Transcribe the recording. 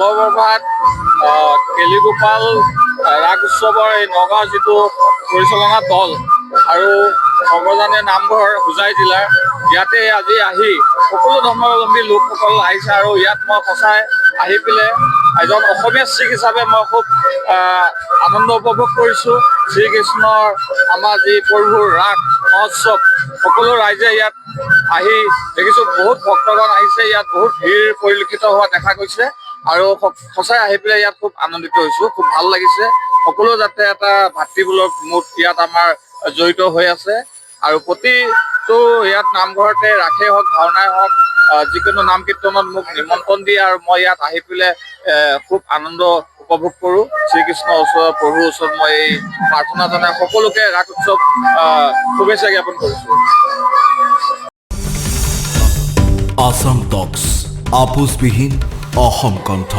নৱপ্ৰভাত কেলিগোপাল ৰাস উৎসৱৰ এই নগাঁৱৰ যিটো পৰিচালনা দল আৰু সৰ্বজনীয় নামঘৰ হোজাই জিলাৰ ইয়াতে আজি আহি সকলো ধৰ্মাৱলম্বী লোকসকল আহিছে আৰু ইয়াত মই সঁচাই আহি পেলাই এজন অসমীয়া শিখ হিচাপে মই খুব আনন্দ উপভোগ কৰিছোঁ। শ্ৰীকৃষ্ণৰ আমাৰ যি প্ৰভুৰ ৰাস মহোৎসৱ সকলো ৰাইজে ইয়াত আহি দেখিছোঁ বহুত ভক্তগণ আহিছে, ইয়াত বহুত ভিৰ পৰিলক্ষিত হোৱা দেখা গৈছে আৰু সঁচাই আহি পেলাই ইয়াত খুব আনন্দিত হৈছোঁ, খুব ভাল লাগিছে। সকলো যাতে এটা ভাতৃমূলক মুড ইয়াত আমাৰ জড়িত হৈ আছে আৰু প্ৰতিটো ইয়াত নামঘৰতে ৰাসেই হওক ভাওনাই হওক যিকোনো নাম কীৰ্তনত মোক নিমন্ত্ৰণ দিয়ে আৰু মই ইয়াত আহি পেলাই খুব আনন্দ উপভোগ কৰোঁ। শ্ৰীকৃষ্ণৰ ওচৰত প্ৰভুৰ ওচৰত মই এই প্ৰাৰ্থনা জনাই সকলোকে ৰাস উৎসৱ শুভেচ্ছা জ্ঞাপন কৰিছোঁ। আসাম টক্স আপোচবিহীন অসম কণ্ঠ।